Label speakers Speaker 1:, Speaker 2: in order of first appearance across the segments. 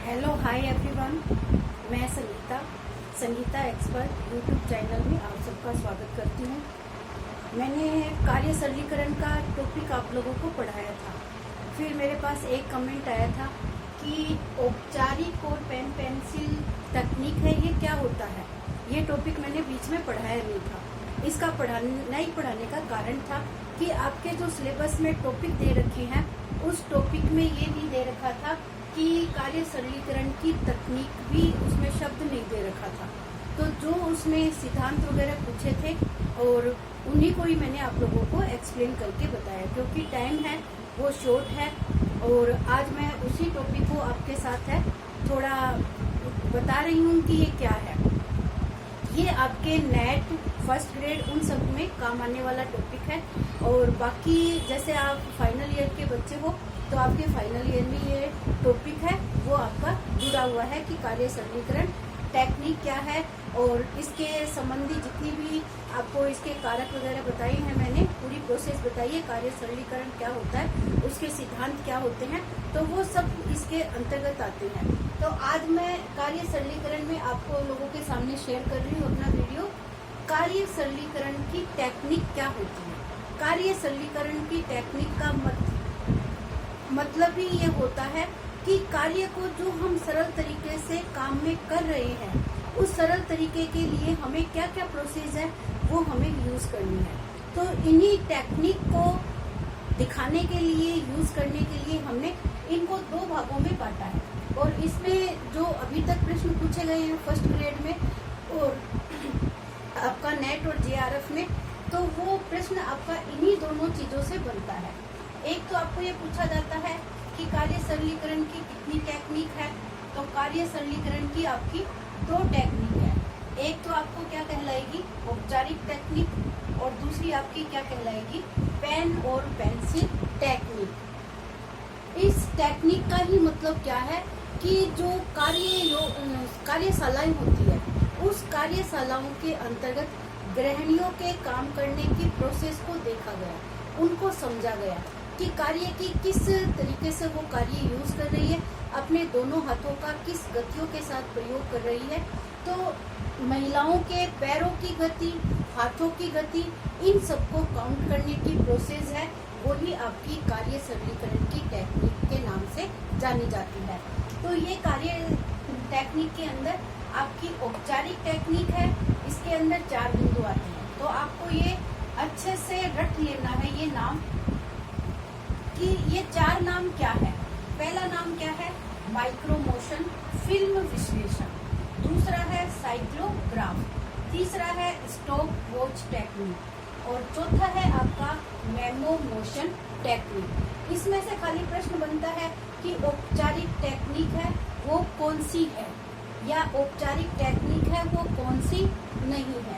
Speaker 1: Hello hi everyone, मैं Sangeeta expert YouTube channel में आप सबका स्वागत करती हूँ। मैंने कार्य सरलीकरण का टॉपिक आप लोगों को पढ़ाया था। फिर मेरे पास एक कमेंट आया था कि औपचारिक और पेन पेंसिल तकनीक है, ये क्या होता है। ये टॉपिक मैंने बीच में पढ़ाया नहीं था। इसका नहीं पढ़ाने का कारण था कि आपके जो सिलेबस में टॉपिक दे रखे हैं उस टॉपिक में ये नहीं दे रखा था कि कार्य सरलीकरण की तकनीक भी उसमें शब्द नहीं दे रखा था। तो जो उसमें सिद्धांत वगैरह पूछे थे और उन्हीं को ही मैंने आप लोगों को एक्सप्लेन करके बताया, क्योंकि टाइम है वो शॉर्ट है और आज मैं उसी टॉपिक को आपके साथ है थोड़ा बता रही हूँ कि ये क्या है। ये आपके नेट फर्स्ट ग्रेड उन सब में काम आने वाला टॉपिक है और बाकी जैसे आप फाइनल ईयर के बच्चे हो तो आपके फाइनल ईयर में ये टॉपिक है वो आपका जुड़ा हुआ है कि कार्य सरलीकरण टेक्निक क्या है और इसके संबंधी जितनी भी आपको इसके कारक वगैरह बताए हैं, मैंने पूरी प्रोसेस बताई है। कार्य सरलीकरण क्या होता है, उसके सिद्धांत क्या होते हैं, तो वो सब इसके अंतर्गत आते हैं। तो आज मैं कार्य सरलीकरण में आपको लोगों के सामने शेयर कर रही हूँ अपना वीडियो। कार्य सरलीकरण की टेक्निक क्या होती है। कार्य सरलीकरण की टेक्निक का मतलब ही ये होता है कि कार्य को जो हम सरल तरीके से काम में कर रहे हैं उस सरल तरीके के लिए हमें क्या क्या प्रोसेस है वो हमें यूज करनी है। तो इन्हीं टेक्निक को दिखाने के लिए, यूज करने के लिए हमने इनको दो भागों में बांटा है और इसमें जो अभी तक प्रश्न पूछे गए हैं फर्स्ट ग्रेड में और आपका नेट और जेआरएफ में, तो वो प्रश्न आपका इन्हीं दोनों चीजों से बनता है। एक तो आपको ये पूछा जाता है कि कार्य सरलीकरण की कितनी टेक्निक है, तो कार्य सरलीकरण की आपकी दो टेक्निक है। एक तो आपको क्या कहलाएगी औपचारिक टेक्निक और दूसरी आपकी क्या कहलाएगी पेन और पेंसिल टेक्निक। इस टेक्निक का ही मतलब क्या है कि जो कार्यशालाएं होती है उस कार्यशालाओं के अंतर्गत गृहिणियों के काम करने की प्रोसेस को देखा गया, उनको समझा गया कि कार्य की किस तरीके से वो कार्य यूज कर रही है, अपने दोनों हाथों का किस गतियों के साथ प्रयोग कर रही है। तो महिलाओं के पैरों की गति, हाथों की गति, इन सबको काउंट करने की प्रोसेस है, वही आपकी कार्य सरलीकरण की टेक्निक के नाम से जानी जाती है। तो ये कार्य टेक्निक के अंदर आपकी औपचारिक टेक्निक है, इसके अंदर 4 बिंदु आते हैं। तो आपको ये अच्छे से रट लेना है ये नाम कि ये 4 नाम क्या है। पहला नाम क्या है माइक्रो मोशन फिल्म विश्लेषण, दूसरा है साइक्लोग्राफ, तीसरा है स्टॉप वॉच टेक्निक और चौथा है आपका मेमो मोशन टेक्निक। इसमें से खाली प्रश्न बनता है कि औपचारिक टेक्निक है वो कौन सी है या औपचारिक टेक्निक है वो कौन सी नहीं है।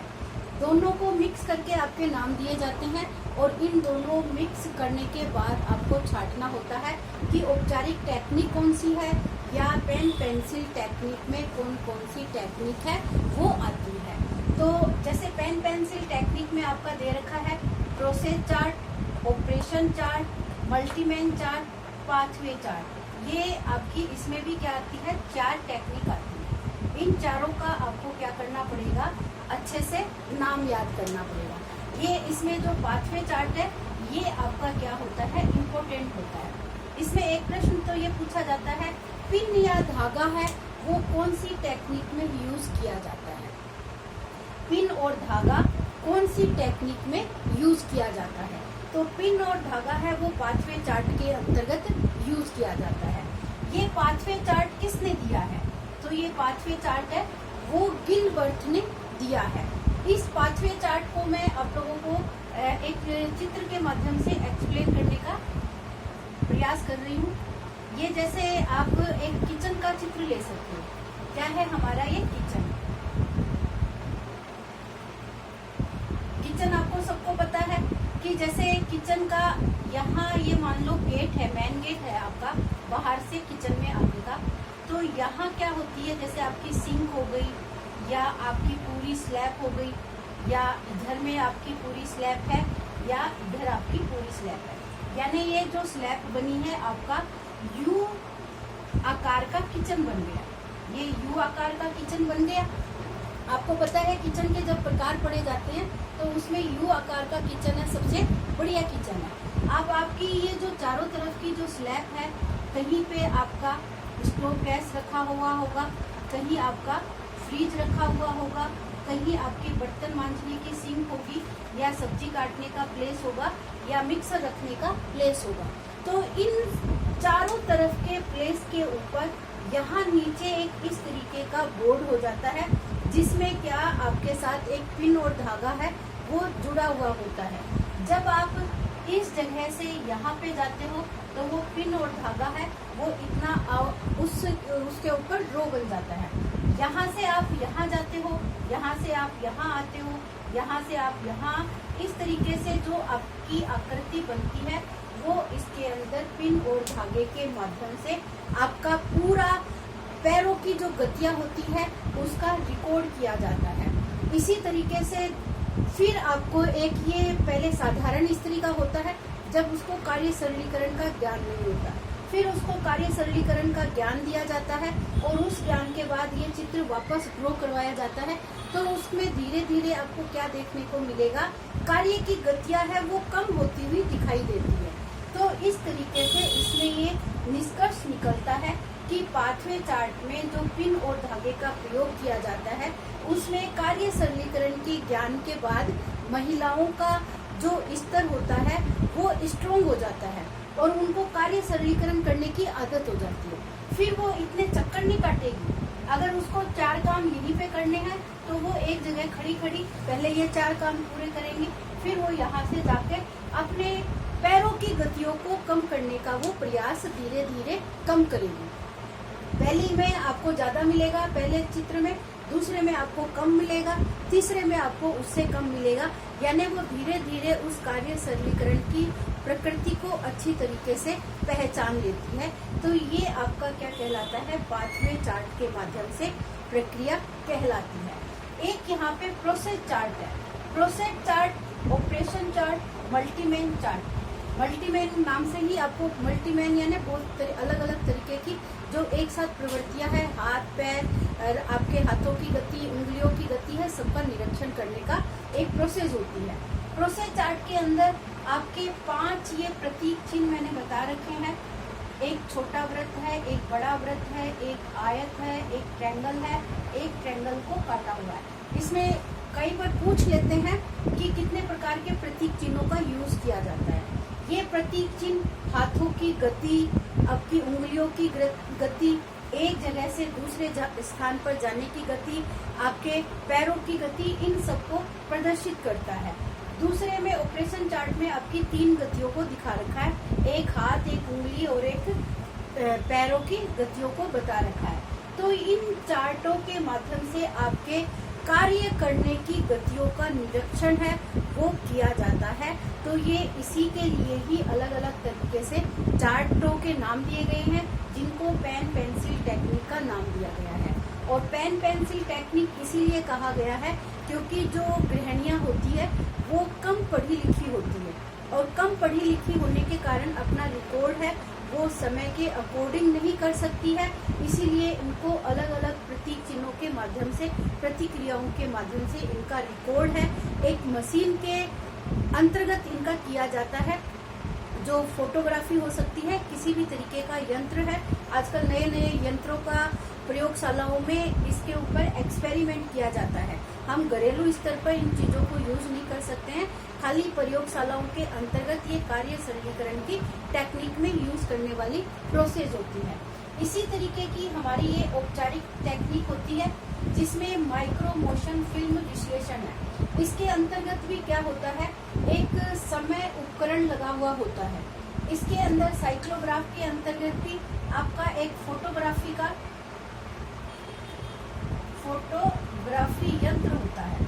Speaker 1: दोनों को मिक्स करके आपके नाम दिए जाते हैं और इन दोनों मिक्स करने के बाद आपको छांटना होता है कि औपचारिक टेक्निक कौन सी है या पेन पेंसिल टेक्निक में कौन कौन सी टेक्निक है वो आती है। तो जैसे पेन पेंसिल टेक्निक में आपका दे रखा है process chart, operation chart, multiman chart, pathway chart. ये आपकी इसमें भी क्या आती है 4 टेक्निक आती है। इन चारों का आपको क्या करना पड़ेगा, अच्छे से नाम याद करना पड़ेगा। ये इसमें जो पाथवे चार्ट है ये आपका क्या होता है इम्पोर्टेंट होता है। इसमें एक प्रश्न तो ये पूछा जाता है पिन या धागा है वो कौन सी टेक्निक में यूज किया जाता है। पिन और धागा कौन सी टेक्निक में यूज किया जाता है। तो पिन और धागा है वो पाथवे चार्ट के अंतर्गत यूज किया जाता है। ये पाथवे चार्ट किसने दिया है, तो ये पाथवे चार्ट है वो गिलबर्ट ने दिया है। इस पाथवे चार्ट को मैं आप लोगों को एक चित्र के माध्यम से एक्सप्लेन करने का प्रयास कर रही हूँ। ये जैसे आप एक किचन का चित्र ले सकते हो। क्या है हमारा ये किचन। किचन आपको सबको पता है कि जैसे किचन का यहाँ ये मान लो गेट है, मेन गेट है आपका बाहर से किचन में आने का। तो यहाँ क्या होती है, जैसे आपकी सिंक हो गई या आपकी पूरी स्लैब हो गई या इधर में आपकी पूरी स्लैब है या इधर आपकी पूरी स्लैब है, यानी ये जो स्लैब बनी है आपका यू आकार का किचन बन गया, ये यू आकार का किचन बन गया। आपको पता है किचन के जब प्रकार पड़े जाते हैं तो उसमें यू आकार का किचन है सबसे बढ़िया किचन है। अब आपकी ये जो चारों तरफ की जो स्लैब है, कहीं पे आपका स्टोव गैस रखा हुआ होगा, कहीं आपका फ्रिज रखा हुआ होगा, कहीं आपके बर्तन मांजने की सिंक होगी, या सब्जी काटने का प्लेस होगा, या मिक्सर रखने का प्लेस होगा। तो इन चारों तरफ के प्लेस के ऊपर यहाँ नीचे एक इस तरीके का बोर्ड हो जाता है, जिसमें क्या आपके साथ एक पिन और धागा है वो जुड़ा हुआ होता है। जब आप इस जगह से यहाँ पे जाते हो तो वो पिन और धागा है वो इतना उसके ऊपर ड्रॉ बन जाता है। यहाँ से आप यहाँ जाते हो, यहाँ से आप यहाँ आते हो, यहाँ से आप यहाँ, इस तरीके से जो आपकी आकृति बनती है वो इसके अंदर पिन और धागे के माध्यम से आपका पूरा पैरों की जो गतियां होती है उसका रिकॉर्ड किया जाता है। इसी तरीके से फिर आपको एक ये पहले साधारण स्त्री का होता है जब उसको कार्य सरलीकरण का ज्ञान नहीं होता, फिर उसको कार्य सरलीकरण का ज्ञान दिया जाता है और उस ज्ञान के बाद ये चित्र वापस ड्रॉ करवाया जाता है। तो उसमें धीरे धीरे आपको क्या देखने को मिलेगा, कार्य की गतियां है वो कम होती हुई दिखाई देती है। तो इस तरीके से इसमें ये निष्कर्ष निकलता है कि पाथवे चार्ट में जो पिन और धागे का प्रयोग किया जाता है उसमें कार्य सरलीकरण के ज्ञान के बाद महिलाओं का जो स्तर होता है वो स्ट्रोंग हो जाता है और उनको कार्य सरलीकरण करने की आदत हो जाती है। फिर वो इतने चक्कर नहीं काटेगी। अगर उसको 4 काम यहीं पे करने हैं तो वो एक जगह खड़ी खड़ी पहले ये 4 काम पूरे करेंगी, फिर वो यहाँ से जाके अपने पैरों की गतियों को कम करने का वो प्रयास धीरे धीरे कम करेगी। पहली में आपको ज्यादा मिलेगा पहले चित्र में, दूसरे में आपको कम मिलेगा, तीसरे में आपको उससे कम मिलेगा, यानी वो धीरे धीरे उस कार्य सरलीकरण की प्रकृति को अच्छी तरीके से पहचान लेती है। तो ये आपका क्या कहलाता है, पाथवे चार्ट के माध्यम से प्रक्रिया कहलाती है। एक यहाँ पे प्रोसेस चार्ट है। Process chart, operation chart, multiman chart. Multiman नाम से ही आपको मल्टीमैन यानी बहुत अलग अलग तरीके की जो एक साथ प्रवृत्तियां हैं, हाथ पैर और आपके हाथों की गति, उंगलियों की गति है, सबका निरीक्षण करने का एक प्रोसेस होती है। प्रोसेस चार्ट के अंदर आपके 5 ये प्रतीक चिन्ह मैंने बता रखे हैं। एक छोटा वृत्त है, एक बड़ा वृत्त है, एक आयत है, एक ट्रायंगल है, एक ट्रायंगल को काटा हुआ है। इसमें कई बार पूछ लेते हैं कि कितने प्रकार के प्रतीक चिन्हों का यूज किया जाता है। ये प्रतीक चिन्ह हाथों की गति, आपकी उंगलियों की गति, एक जगह से दूसरे स्थान पर जाने की गति, आपके पैरों की गति, इन सबको प्रदर्शित करता है। दूसरे में ऑपरेशन चार्ट में आपकी 3 गतियों को दिखा रखा है, एक हाथ, एक उंगली और एक पैरों की गतियों को बता रखा है। तो इन चार्टों के माध्यम से आपके कार्य करने की गतियों का निरीक्षण है वो किया जाता है। तो ये इसी के लिए ही अलग अलग तरीके से चार्टों के नाम दिए गए हैं, जिनको पेन पेंसिल टेक्निक का नाम दिया गया है। और पेन पेंसिल टेक्निक इसीलिए कहा गया है क्योंकि जो गृहिणियां होती है वो कम पढ़ी लिखी होती है और कम पढ़ी लिखी होने के कारण अपना रिकॉर्ड है वो समय के अकॉर्डिंग नहीं कर सकती है, इसीलिए इनको अलग अलग प्रतीक चिन्हों के माध्यम से, प्रतिक्रियाओं के माध्यम से इनका रिकॉर्ड है एक मशीन के अंतर्गत इनका किया जाता है, जो फोटोग्राफी हो सकती है, किसी भी तरीके का यंत्र है। आजकल नए नए यंत्रों का प्रयोगशालाओं में इसके ऊपर एक्सपेरिमेंट किया जाता है। हम घरेलू स्तर पर इन चीजों को यूज नहीं कर सकते हैं, खाली प्रयोगशालाओं के अंतर्गत ये कार्य सरलीकरण की टेक्निक में यूज करने वाली प्रोसेस होती है। इसी तरीके की हमारी ये औपचारिक टेक्निक होती है जिसमें माइक्रो मोशन फिल्म विश्लेषण है। इसके अंतर्गत भी क्या होता है, एक समय उपकरण लगा हुआ होता है। इसके अंदर साइक्लोग्राफ के अंतर्गत भी आपका एक फोटोग्राफी यंत्र होता है,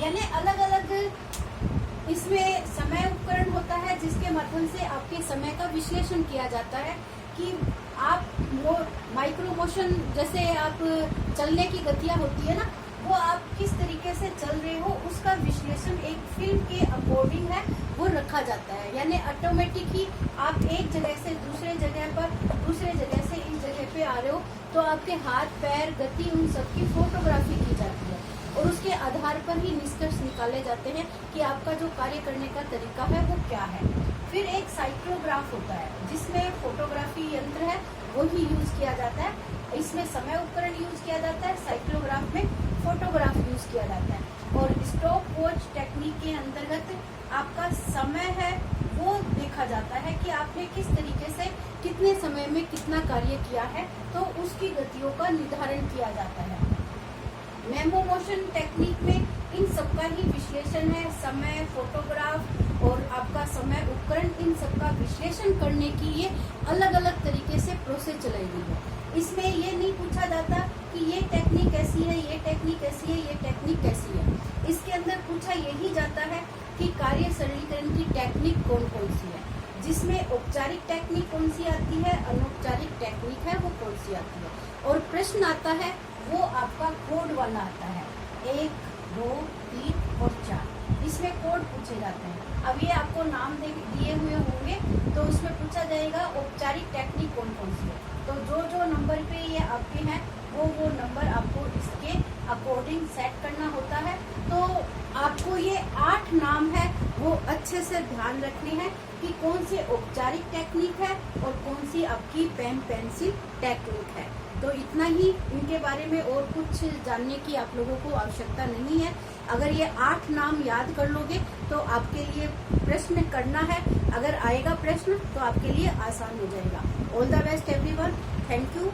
Speaker 1: यानी अलग अलग इसमें समय उपकरण होता है जिसके माध्यम से आपके समय का विश्लेषण किया जाता है कि आप माइक्रो मोशन, जैसे आप चलने की गतियां होती है ना, वो आप किस तरीके से चल रहे हो उसका विश्लेषण एक फिल्म के अकॉर्डिंग है वो रखा जाता है, यानी ऑटोमेटिक ही आप एक जगह से दूसरे जगह पर, दूसरे जगह से इन पे आ रहे हो तो आपके हाथ पैर गति उन सबकी फोटोग्राफी की जाती है और उसके आधार पर ही निष्कर्ष निकाले जाते हैं कि आपका जो कार्य करने का तरीका है वो क्या है। फिर एक साइक्लोग्राफ होता है जिसमें फोटोग्राफी यंत्र है वो ही यूज किया जाता है। इसमें समय उपकरण यूज किया जाता है, साइक्लोग्राफ में फोटोग्राफ यूज किया जाता है। और स्टॉप वॉच टेक्निक के अंतर्गत आपका समय है वो देखा जाता है कि आपने किस तरीके से कितने समय में कितना कार्य किया है, तो उसकी गतियों का निर्धारण किया जाता है। मेमो मोशन टेक्निक में इन सबका ही विश्लेषण है, समय, फोटोग्राफ और आपका समय उपकरण, इन सबका विश्लेषण करने की ये अलग अलग तरीके से प्रोसेस चलाई गई है। इसमें ये नहीं पूछा जाता कि ये टेक्निक कैसी है, ये टेक्निक कैसी है, ये टेक्निक कैसी है। इसके अंदर पूछा यही जाता है कि कार्य सरलीकरण की टेक्निक कौन कौन सी है, जिसमें औपचारिक टेक्निक कौन सी आती है, अनौपचारिक टेक्निक है वो कौन सी आती है। और प्रश्न आता है वो आपका कोड वाला आता है, 1, 2, 3 और 4, इसमें कोड पूछे जाते हैं। अब ये आपको नाम दिए हुए होंगे तो उसमें पूछा जाएगा औपचारिक टेक्निक कौन कौन सी है, तो जो नंबर पे ये आपके हैं वो नंबर आपको इसके अकॉर्डिंग सेट करना होता है। तो आपको ये 8 नाम है वो अच्छे से ध्यान रखने हैं कि कौन सी औपचारिक टेक्निक है और कौन सी आपकी पेन पेंसिल टेक्निक है। तो इतना ही, इनके बारे में और कुछ जानने की आप लोगों को आवश्यकता नहीं है। अगर ये 8 नाम याद कर लोगे तो आपके लिए प्रश्न करना है, अगर आएगा प्रश्न तो आपके लिए आसान हो जाएगा। All the best everyone, thank you.